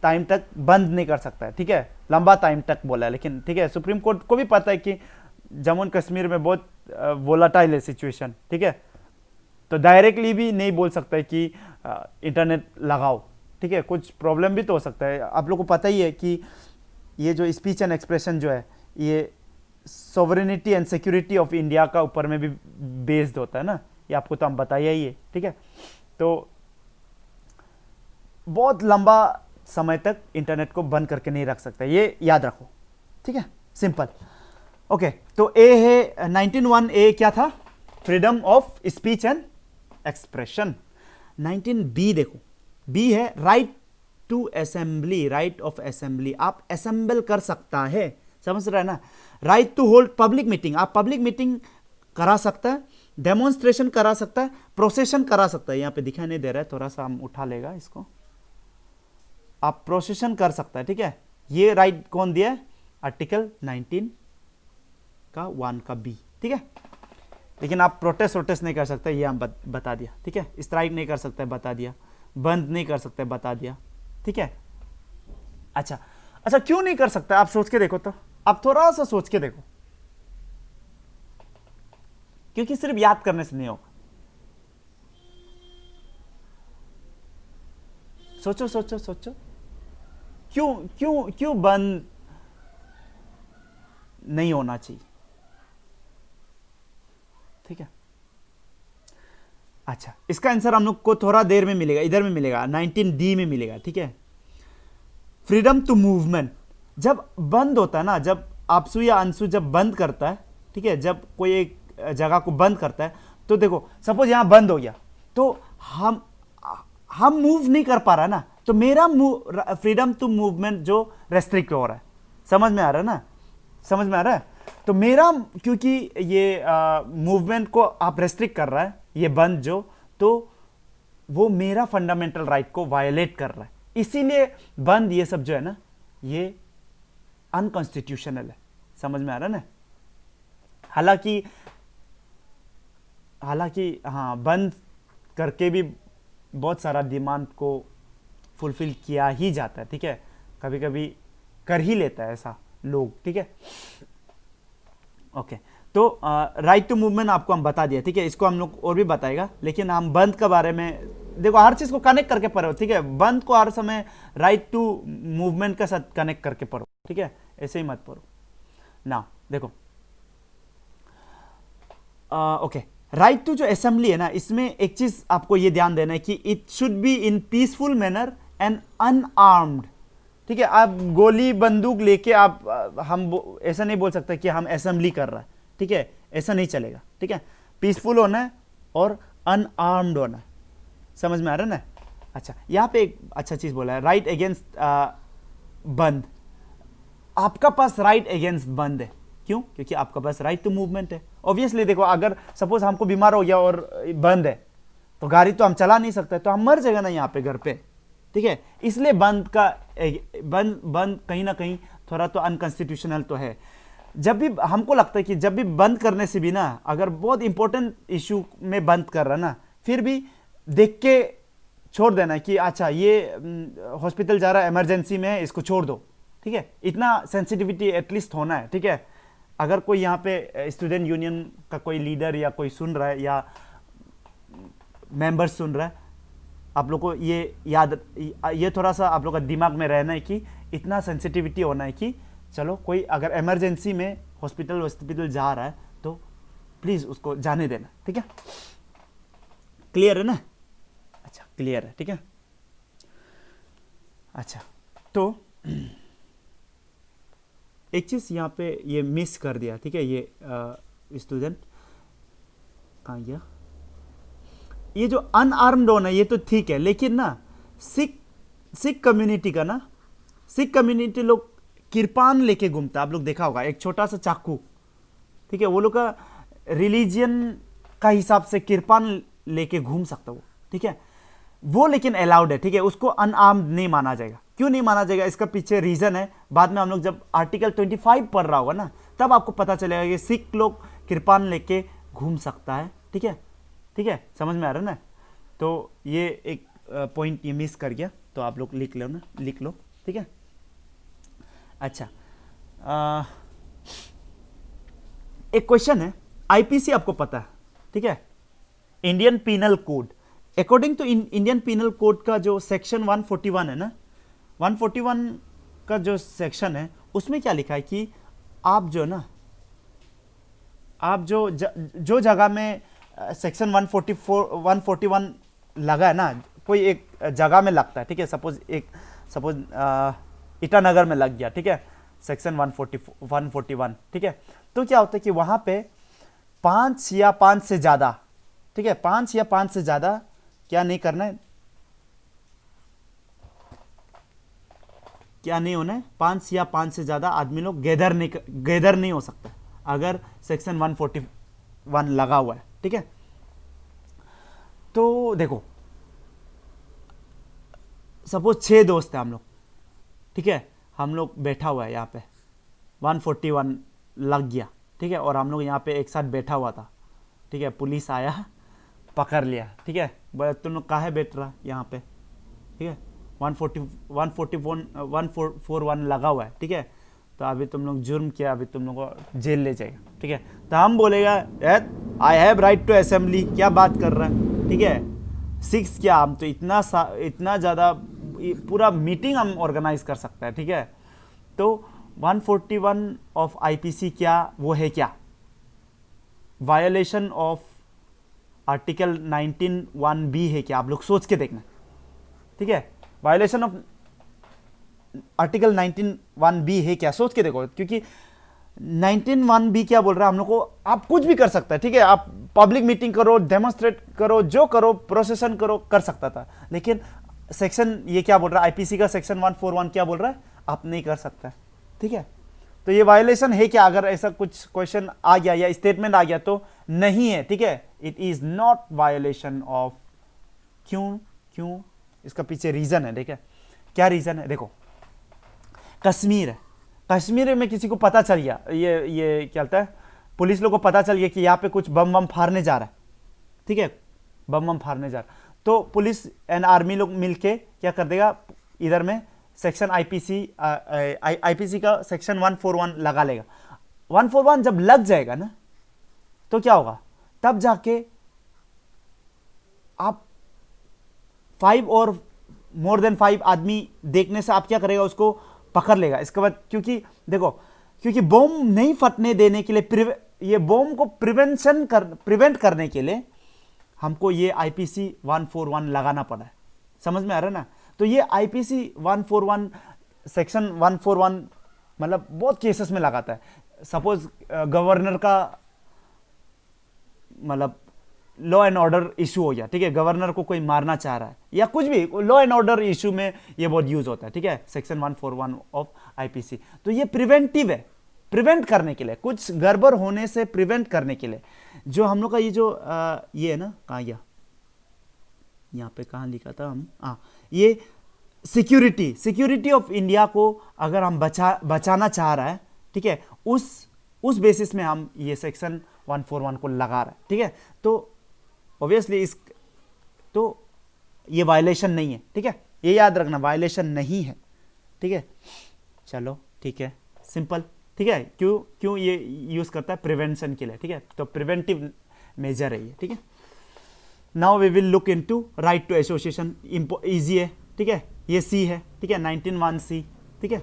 टाइम तक बंद नहीं कर सकता है, ठीक है, लंबा टाइम तक बोला है, लेकिन ठीक है, सुप्रीम कोर्ट को भी पता है कि जम्मू एंड कश्मीर में बहुत वोलाटाइल है सिचुएशन, ठीक है, तो डायरेक्टली भी नहीं बोल सकता है कि इंटरनेट लगाओ, ठीक है, कुछ प्रॉब्लम भी तो हो सकता है। आप लोग को पता ही है कि ये जो स्पीच एंड एक्सप्रेशन जो है ये sovereignty and security of India का ऊपर में भी बेस्ड होता है ना, ये आपको तो हम बताया ही है, ठीक है। तो बहुत लंबा समय तक इंटरनेट को बंद करके नहीं रख सकता, ये याद रखो, ठीक है, सिंपल। ओके, तो ए है 19(1) ए क्या था, freedom of speech and expression. 19(b) देखो, बी है right to assembly, right of assembly, आप असेंबल कर सकता है, समझ रहा है ना। Right to hold public meeting, आप पब्लिक मीटिंग करा सकता है, डेमोन्स्ट्रेशन करा सकता है, प्रोसेशन करा सकता है, यहां पे दिखाई नहीं दे रहा है, थोड़ा सा हम उठा लेगा इसको, आप प्रोसेशन कर सकता है, ठीक है, ये राइट कौन दिया है, आर्टिकल 19 का 1 का बी, ठीक है। लेकिन आप प्रोटेस्ट नहीं कर सकते, ये हम बता दिया, ठीक है, स्ट्राइक नहीं कर सकते, बता दिया, बंद नहीं कर सकते, बता दिया, ठीक है। अच्छा, क्यों नहीं कर सकते, आप सोच के देखो, तो आप थोड़ा सा सोच के देखो, क्योंकि सिर्फ याद करने से नहीं होगा, सोचो, क्यों बंद नहीं होना चाहिए, ठीक है। अच्छा, इसका आंसर हम लोग को थोड़ा देर में मिलेगा, इधर में मिलेगा, 19D में मिलेगा, ठीक है। फ्रीडम टू मूवमेंट जब बंद होता है ना, जब आपसू या अंशु जब बंद करता है, ठीक है, जब कोई एक जगह को बंद करता है, तो देखो सपोज यहां बंद हो गया, तो हम मूव नहीं कर पा रहा ना, तो मेरा फ्रीडम टू मूवमेंट जो रेस्ट्रिक्ट हो रहा है, समझ में आ रहा है ना, समझ में आ रहा है। तो मेरा, क्योंकि ये मूवमेंट को आप रेस्ट्रिक्ट कर रहा है, ये बंद जो, तो वो मेरा फंडामेंटल राइट को वायलेट कर रहा है, इसीलिए बंद ये सब जो है ना, ये अनकॉन्स्टिट्यूशनल है, समझ में आ रहा है ना। हालांकि हाँ, बंद करके भी बहुत सारा डिमांड को फुलफिल किया ही जाता है, ठीक है, कभी कभी कर ही लेता है ऐसा लोग, ठीक है। ओके, तो राइट टू मूवमेंट आपको हम बता दिया, ठीक है, इसको हम लोग और भी बताएगा, लेकिन हम बंद के बारे में देखो, हर चीज को कनेक्ट करके पढ़ो, ठीक है, बंद को हर समय राइट टू मूवमेंट के साथ कनेक्ट करके पढ़ो, ठीक है, ऐसे ही मत पढ़ो ना। देखो ओके, राइट टू जो असेंबली है ना, इसमें एक चीज आपको ये ध्यान देना है कि it should be in peaceful manner and unarmoured, ठीक है। आप गोली बंदूक लेके आप हम ऐसा नहीं बोल सकते कि हम असेंबली कर रहा है, ठीक है, ऐसा नहीं चलेगा, ठीक है। पीसफुल होना है और अनआर्म्ड होना है, समझ में आ रहा है ना। अच्छा, यहां पे एक अच्छा चीज बोला है, राइट अगेंस्ट बंद। आपका पास राइट अगेंस्ट बंद है, क्यों? क्योंकि आपका पास राइट टू मूवमेंट है। ऑब्वियसली देखो, अगर सपोज हमको बीमार हो गया और बंद है, तो गाड़ी तो हम चला नहीं सकते, तो हम मर जाएगा ना यहाँ पे घर पे, ठीक है। इसलिए बंद कहीं ना कहीं थोड़ा तो अनकॉन्स्टिट्यूशनल तो है। जब भी हमको लगता है कि जब भी बंद करने से भी ना, अगर बहुत इंपॉर्टेंट इश्यू में बंद कर रहा ना, फिर भी देख के छोड़ देना कि अच्छा ये हॉस्पिटल जा रहा है, इमरजेंसी में है, इसको छोड़ दो, ठीक है। इतना सेंसिटिविटी एटलीस्ट होना है, ठीक है। अगर कोई यहाँ पे स्टूडेंट यूनियन का कोई लीडर या कोई सुन रहा है या मेंबर सुन रहा है, आप लोग को ये थोड़ा सा आप लोग का दिमाग में रहना है कि इतना सेंसिटिविटी होना है कि चलो कोई अगर इमरजेंसी में हॉस्पिटल जा रहा है तो प्लीज उसको जाने देना, ठीक है। क्लियर है ना? अच्छा, क्लियर है, ठीक है। अच्छा, तो एक चीज यहाँ पे ये मिस कर दिया, ठीक है, ये स्टूडेंट कहाँ गया, ये जो अनआर्म्ड होना ये तो ठीक है, लेकिन ना सिख कम्युनिटी का ना, सिख कम्युनिटी लोग किरपान लेके घूमता, आप लोग देखा होगा, एक छोटा सा चाकू, ठीक है, वो लोग का रिलीजियन का हिसाब से किरपान लेके घूम सकता वो, ठीक है, वो लेकिन अलाउड है, ठीक है, उसको अनआर्म्ड नहीं माना जाएगा। क्यों नहीं माना जाएगा? इसका पीछे रीजन है, बाद में हम लोग जब आर्टिकल 25 पढ़ रहा होगा ना, तब आपको पता चलेगा कि सिख लोग किरपान लेके घूम सकता है, ठीक है, ठीक है, समझ में आ रहा है ना। तो ये एक पॉइंट ये मिस कर गया, तो आप लोग लिख लो ना, लिख लो, ठीक है। अच्छा, एक क्वेश्चन है, आईपीसी आपको पता है, ठीक है, Indian penal code. According to Indian penal code का जो सेक्शन 141 है ना, 141 का जो सेक्शन है, उसमें क्या लिखा है कि आप जो ना, आप जो जगह में सेक्शन 141 लगा है ना, कोई एक जगह में लगता है, ठीक है, सपोज ईटानगर में लग गया, ठीक है, सेक्शन 141, ठीक है, तो क्या होता है कि वहां पे 5 या 5 से ज्यादा, ठीक है, 5 या 5 से ज्यादा क्या नहीं करना है, क्या नहीं होना है, 5 या 5 से ज्यादा आदमी लोग गैदर नहीं हो सकता अगर सेक्शन 141 लगा हुआ है, ठीक है। तो देखो, सपोज 6 दोस्त है हम लोग, ठीक है, हम लोग बैठा हुआ है यहाँ पे, 141 लग गया, ठीक है, और हम लोग यहाँ पे एक साथ बैठा हुआ था, ठीक है, पुलिस आया पकड़ लिया, ठीक है, तुम लोग काहे बैठ रहा यहाँ पे, ठीक है, 141 लगा हुआ है, ठीक है, तो अभी तुम लोग जुर्म किया, अभी तुम लोग को जेल ले जाएगा, ठीक है। तो हम बोलेगा I have right to assembly, क्या बात कर रहा है, ठीक है, 6 क्या, हम तो इतना ज़्यादा पूरा मीटिंग हम ऑर्गेनाइज कर सकते हैं, ठीक है। तो 141 ऑफ आईपीसी क्या वो है क्या? वायोलेशन ऑफ आर्टिकल 19(1)(b) है क्या? आप लोग सोच के देखना, ठीक है। वायोलेशन ऑफ आर्टिकल 19(1)(b) है क्या? सोच के देखो, क्योंकि 19(1)(b) क्या बोल रहा है हम लोग को? आप कुछ भी कर सकता है, ठीक है। आप पब्लिक मीटिंग करो, डेमोन्स्ट्रेट करो, जो करो, प्रोसेसन करो, कर सकता था। लेकिन सेक्शन ये क्या बोल रहा है? आईपीसी का सेक्शन 141 क्या बोल रहा है? आप नहीं कर सकता, ठीक है। तो ये वायलेशन है क्या? अगर ऐसा कुछ क्वेश्चन आ गया या स्टेटमेंट आ गया तो नहीं है, ठीक है। It is not violation of. क्यों? क्यों? इसका पीछे रीजन है, ठीक है। क्या रीजन है? देखो, कश्मीर है, कश्मीर में किसी को पता चल गया, ये क्या होता है, पुलिस लोग को पता चल गया कि यहाँ पे कुछ बम फाड़ने जा रहा है, ठीक है, बम फाड़ने जा रहा है। तो पुलिस एंड आर्मी लोग मिलके क्या कर देगा, इधर में सेक्शन आईपीसी का सेक्शन 141 लगा लेगा। 141 जब लग जाएगा ना, तो क्या होगा, तब जाके आप 5 और मोर देन 5 आदमी देखने से आप क्या करेगा, उसको पकड़ लेगा। इसके बाद क्योंकि देखो, क्योंकि बम नहीं फटने देने के लिए, ये बम को प्रिवेंट करने के लिए हमको ये आईपीसी 141 लगाना पड़ा है। समझ में आ रहा है ना? तो ये आईपीसी 141 सेक्शन 141 मतलब बहुत केसेस में लगाता है। सपोज गवर्नर का मतलब लॉ एंड ऑर्डर इशू हो गया, ठीक है, गवर्नर को कोई मारना चाह रहा है या कुछ भी, लॉ एंड ऑर्डर इशू में ये बहुत यूज होता है, ठीक है, सेक्शन 141 ऑफ आईपीसी। तो ये प्रिवेंटिव है, प्रिवेंट करने के लिए, कुछ गड़बड़ होने से प्रिवेंट करने के लिए। जो हम लोग का ये जो ये है ना, कहाँ गया, यहाँ पे कहाँ लिखा था हम, ये सिक्योरिटी ऑफ इंडिया को अगर हम बचाना चाह रहा है, ठीक है, उस बेसिस में हम ये सेक्शन 141 को लगा रहा है, ठीक है। तो ऑब्वियसली तो ये वायलेशन नहीं है, ठीक है, ये याद रखना, वायलेशन नहीं है, ठीक है। चलो ठीक है, सिंपल, ठीक है। क्यों ये यूज करता है? प्रिवेंशन के लिए, ठीक है। तो प्रिवेंटिव मेजर है ये, ठीक है। Now we will look into right to association. Easy है, ठीक है, ये सी है, ठीक है, 19(1)(c), ठीक है।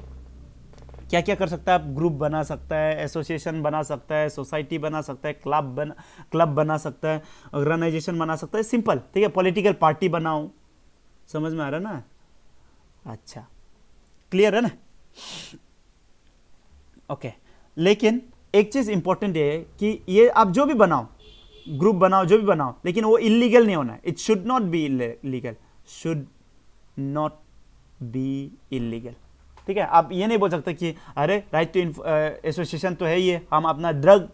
क्या क्या कर सकता है? आप ग्रुप बना सकता है, एसोसिएशन बना सकता है, सोसाइटी बना सकता है, क्लब बना सकता है, ऑर्गेनाइजेशन बना सकता है, सिंपल, ठीक है। पॉलिटिकल पार्टी बनाओ, समझ में आ रहा है ना? अच्छा, क्लियर है ना? ओके, लेकिन एक चीज इंपॉर्टेंट है कि ये आप जो भी बनाओ, ग्रुप बनाओ, जो भी बनाओ, लेकिन वो इलीगल नहीं होना है। It should not be illegal, should not be illegal, ठीक है। आप ये नहीं बोल सकते कि अरे राइट टू एसोसिएशन तो है ये, हम अपना ड्रग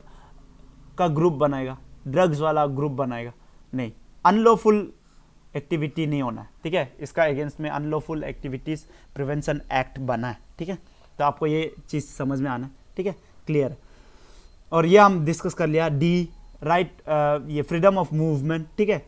का ग्रुप बनाएगा, ड्रग्स वाला ग्रुप बनाएगा, नहीं, अनलॉफुल एक्टिविटी नहीं होना है, ठीक है। इसका अगेंस्ट में अनलॉफुल एक्टिविटीज प्रिवेंशन एक्ट बना है, ठीक है। तो आपको ये चीज समझ में आना है, ठीक है, क्लियर। और ये हम डिस्कस कर लिया। डी, राइट, ये फ्रीडम ऑफ मूवमेंट, ठीक है।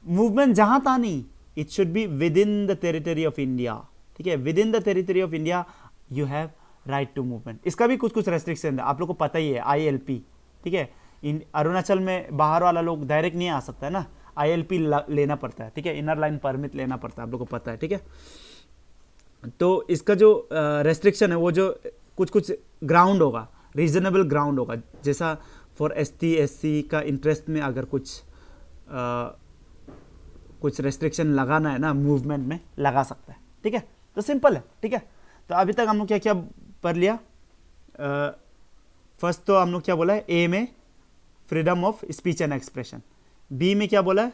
मूवमेंट जहां था नहीं, it should be within the territory of India, ठीक है। Within the territory of India you have right to movement. इसका भी कुछ रेस्ट्रिक्शन है, आप लोग को पता ही है, ILP, ठीक है। इन अरुणाचल में बाहर वाला लोग डायरेक्ट नहीं आ सकता है ना, ILP लेना पड़ता है, ठीक है, इनर लाइन परमिट लेना पड़ता है, आप लोग को पता है, ठीक है। तो इसका जो रेस्ट्रिक्शन है, वो जो कुछ ग्राउंड होगा, रीजनेबल ग्राउंड होगा, जैसा फॉर ST SC का इंटरेस्ट में अगर कुछ रेस्ट्रिक्शन लगाना है ना, मूवमेंट में लगा सकता है, ठीक है। तो सिंपल है, ठीक है। तो अभी तक हम लोग क्या क्या पढ़ लिया? फर्स्ट तो हम लोग क्या बोला है, A में freedom of speech and expression, B में क्या बोला है,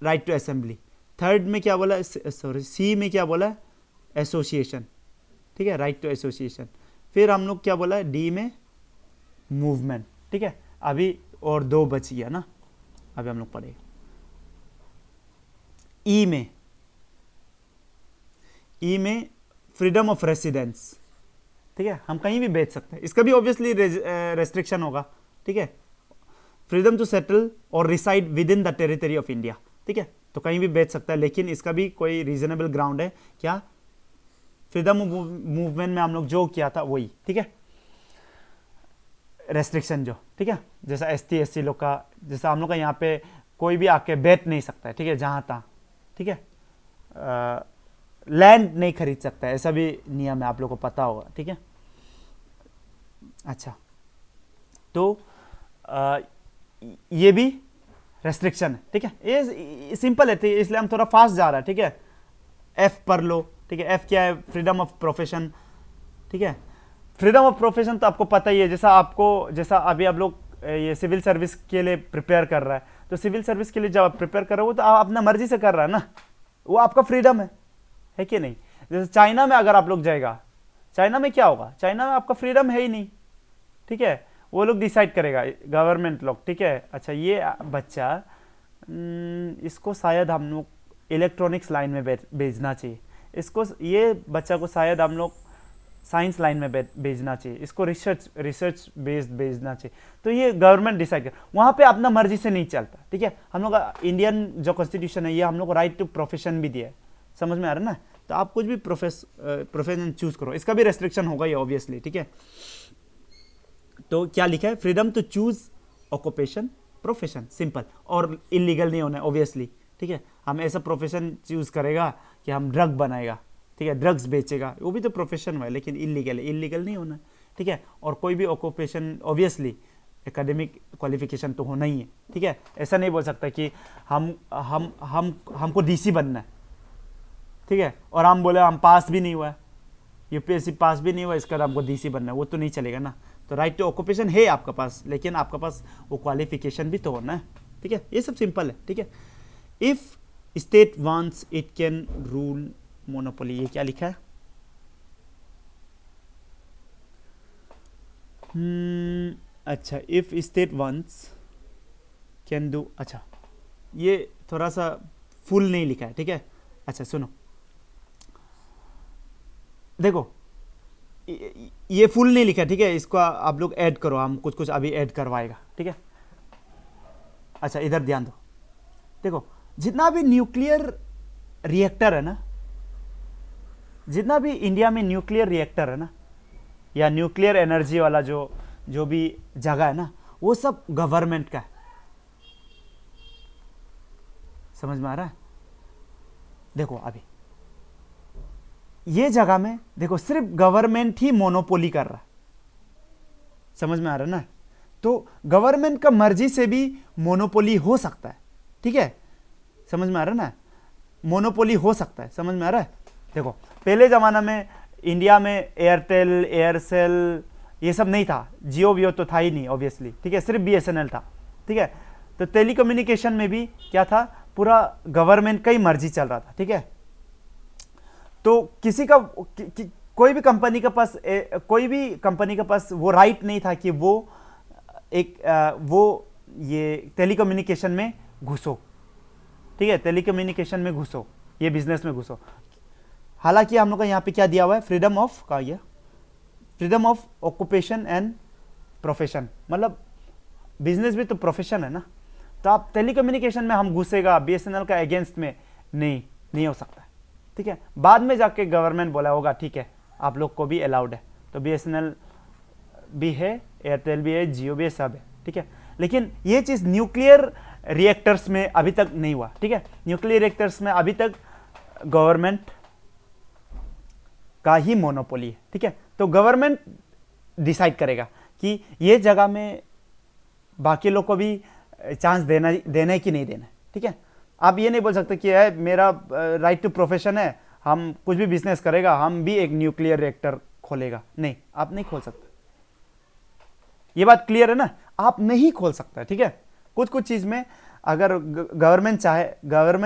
राइट टू असेंबली, थर्ड में क्या बोला है, C में क्या बोला है, एसोसिएशन, ठीक है, राइट टू एसोसिएशन। फिर हम लोग क्या बोला है, D में मूवमेंट, ठीक है। अभी और 2 बच गया ना, अभी हम लोग पढ़ेंगे। ई में फ्रीडम ऑफ रेसिडेंस, ठीक है, हम कहीं भी बेच सकते हैं, इसका भी ऑब्वियसली रेस्ट्रिक्शन होगा, ठीक है। फ्रीडम टू सेटल और reside within the territory of India, ठीक है, तो कहीं भी बेच सकता है, लेकिन इसका भी कोई रीजनेबल ग्राउंड है क्या? फ्रीडम ऑफ मूवमेंट में हम लोग जो किया था वही, ठीक है, रेस्ट्रिक्शन जो, ठीक है, जैसा ST SC लोग का, जैसा हम लोग का यहाँ पे कोई भी आके बेच नहीं सकता है, ठीक है, जहाँ तहाँ, ठीक है, लैंड नहीं खरीद सकता है, ऐसा भी नियम है, आप लोग को पता होगा, ठीक है। अच्छा, तो ये भी रेस्ट्रिक्शन है, ठीक है। ये सिंपल है, इसलिए हम थोड़ा फास्ट जा रहा है, ठीक है। एफ पर लो, ठीक है। एफ क्या है? फ्रीडम ऑफ प्रोफेशन, ठीक है। फ्रीडम ऑफ प्रोफेशन तो आपको पता ही है, जैसा अभी आप लोग ये सिविल सर्विस के लिए प्रिपेयर कर रहा है, तो सिविल सर्विस के लिए जब आप प्रिपेयर कर रहे हो तो आप अपना मर्जी से कर रहा है ना, वो आपका फ्रीडम है कि नहीं। जैसे चाइना में अगर आप लोग जाएगा, चाइना में क्या होगा? चाइना में आपका फ्रीडम है ही नहीं, ठीक है। वो लोग डिसाइड करेगा, गवर्नमेंट लोग, ठीक है। अच्छा, ये बच्चा इसको शायद हम लोग इलेक्ट्रॉनिक्स लाइन में भेजना चाहिए, ये बच्चा को शायद हम लोग साइंस लाइन में भेजना चाहिए, इसको रिसर्च बेस्ड भेजना चाहिए। तो ये गवर्नमेंट डिसाइड कर, वहाँ पे अपना मर्जी से नहीं चलता, ठीक है। हम लोग का इंडियन जो कॉन्स्टिट्यूशन है, ये हम लोग को राइट टू प्रोफेशन भी दिया है, समझ में आ रहा है ना। तो आप कुछ भी प्रोफेशन चूज करो, इसका भी रेस्ट्रिक्शन होगा ये ऑब्वियसली, ठीक है। तो क्या लिखा है? Freedom to choose occupation profession, simple, और इलीगल नहीं होना है ऑब्वियसली, ठीक है। हम ऐसा प्रोफेशन चूज करेगा कि हम ड्रग बनाएगा, ठीक है, ड्रग्स बेचेगा, वो भी तो प्रोफेशन है, लेकिन इलीगल है, इलीगल नहीं होना है, ठीक है। और कोई भी ऑक्यूपेशन ऑब्वियसली एकेडमिक क्वालिफिकेशन तो होना ही है, ठीक है। ऐसा नहीं बोल सकता कि हमको डीसी बनना है, ठीक है, और हम बोले हम पास भी नहीं हुआ है, यूपीएससी पास भी नहीं हुआ, इसका हमको डीसी बनना है, वो तो नहीं चलेगा ना। तो राइट टू ऑक्यूपेशन है आपका पास, लेकिन आपका पास वो क्वालिफिकेशन भी तो होना है, ठीक है। ये सब सिंपल है, ठीक है। If state wants it can rule monopoly, ये क्या लिखा है? अच्छा, if state wants can do, अच्छा ये थोड़ा सा फुल नहीं लिखा है, ठीक है। अच्छा सुनो, देखो ये फुल नहीं लिखा है, ठीक है, इसको आप लोग ऐड करो, हम कुछ कुछ अभी ऐड करवाएगा, ठीक है। अच्छा इधर ध्यान दो, देखो जितना भी न्यूक्लियर रिएक्टर है ना, जितना भी इंडिया में न्यूक्लियर रिएक्टर है ना, या न्यूक्लियर एनर्जी वाला जो भी जगह है ना, वो सब गवर्नमेंट का है, समझ में आ रहा है? देखो अभी ये जगह में देखो सिर्फ गवर्नमेंट ही मोनोपोली कर रहा है, समझ में आ रहा है ना। तो गवर्नमेंट का मर्जी से भी मोनोपोली हो सकता है, ठीक है, समझ में आ रहा है ना, मोनोपोली हो सकता है, समझ में आ रहा है। देखो पहले ज़माना में इंडिया में एयरटेल, एयरसेल ये सब नहीं था, जियो वियो तो था ही नहीं ऑब्वियसली, ठीक है, सिर्फ बीएसएनएल था, ठीक है। तो टेलीकम्युनिकेशन में भी क्या था, पूरा गवर्नमेंट का ही मर्जी चल रहा था, ठीक है। तो किसी का कोई भी कंपनी के पास वो राइट नहीं था कि वो ये टेलीकम्युनिकेशन में घुसो, ठीक है, टेलीकम्युनिकेशन में घुसो, ये बिजनेस में घुसो। हालांकि हम लोग का यहाँ पे क्या दिया हुआ है, फ्रीडम ऑफ का, ये freedom of occupation and profession, मतलब बिजनेस भी तो प्रोफेशन है ना। तो आप टेलीकम्युनिकेशन में हम घुसेगा बीएसएनएल का अगेंस्ट में नहीं हो सकता है, ठीक है। बाद में जाके गवर्नमेंट बोला होगा ठीक है आप लोग को भी अलाउड है, तो बीएसएनएल भी है, एयरटेल भी है, जियो भी है, सब है, ठीक है। लेकिन ये चीज़ न्यूक्लियर रिएक्टर्स में अभी तक नहीं हुआ, ठीक है। न्यूक्लियर रिएक्टर्स में अभी तक गवर्नमेंट का ही मोनोपोली है, ठीक है। तो गवर्नमेंट डिसाइड करेगा कि ये जगह में बाकी लोग को भी चांस देना है कि नहीं देना है, ठीक है। आप ये नहीं बोल सकते कि है मेरा राइट टू प्रोफेशन है, हम कुछ भी बिजनेस करेगा, हम भी एक न्यूक्लियर रिएक्टर खोलेगा, नहीं, आप नहीं खोल सकते। ये बात क्लियर है ना, आप नहीं खोल सकता, ठीक है। कुछ चीज में अगर गवर्नमेंट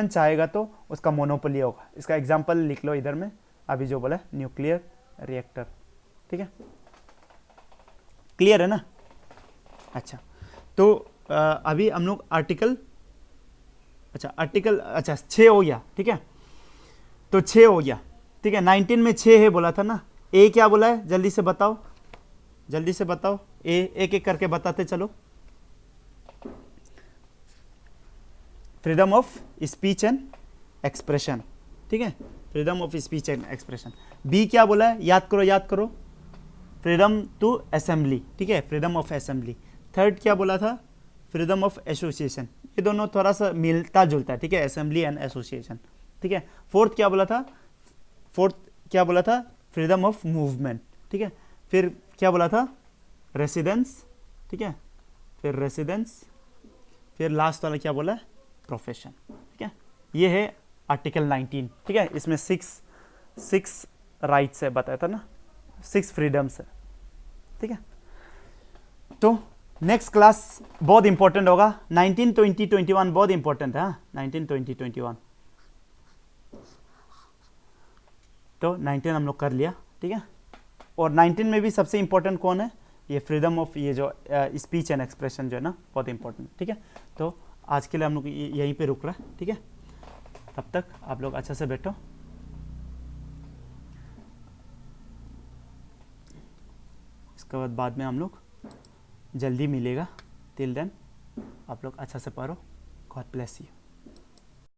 चाहेगा तो उसका मोनोपोली होगा। इसका एग्जांपल लिख लो इधर में, अभी जो बोला न्यूक्लियर रिएक्टर, ठीक है, क्लियर है ना। अच्छा तो अभी हम लोग आर्टिकल 6 हो गया, ठीक है। तो 6 हो गया, ठीक है। 19 में 6 है बोला था ना। ए क्या बोला है, जल्दी से बताओ ए, एक एक करके बताते चलो। Freedom of speech and expression, ठीक है, freedom of speech and expression. B क्या बोला है, याद करो, फ्रीडम टू असेंबली, ठीक है, फ्रीडम ऑफ असेंबली। थर्ड क्या बोला था, फ्रीडम ऑफ एसोसिएशन। ये दोनों थोड़ा सा मिलता जुलता है, ठीक है, असेंबली एंड एसोसिएशन, ठीक है। फोर्थ क्या बोला था, फ्रीडम ऑफ मूवमेंट, ठीक है। फिर क्या बोला था, रेसिडेंस, ठीक है, फिर रेसिडेंस, फिर लास्ट वाला क्या बोला है, प्रोफेशन, ठीक है। ये है आर्टिकल 19, ठीक है। इसमें सिक्स राइट्स है, बताया था ना, 6 फ्रीडम्स है, ठीक है। तो नेक्स्ट क्लास बहुत इंपॉर्टेंट होगा, 19, 20, 21 बहुत इंपॉर्टेंट है, हाँ, 19, 20, 21। तो 19 हम लोग कर लिया, ठीक है। और 19 में भी सबसे इंपॉर्टेंट कौन है, ये फ्रीडम ऑफ, ये जो स्पीच एंड एक्सप्रेशन जो है ना, बहुत इंपॉर्टेंट, ठीक है। तो आज के लिए हम लोग यहीं पे रुक रहा है, ठीक है। तब तक आप लोग अच्छा से बैठो, इसके बाद में हम लोग जल्दी मिलेगा। टिल देन आप लोग अच्छा से पढ़ो। God bless you.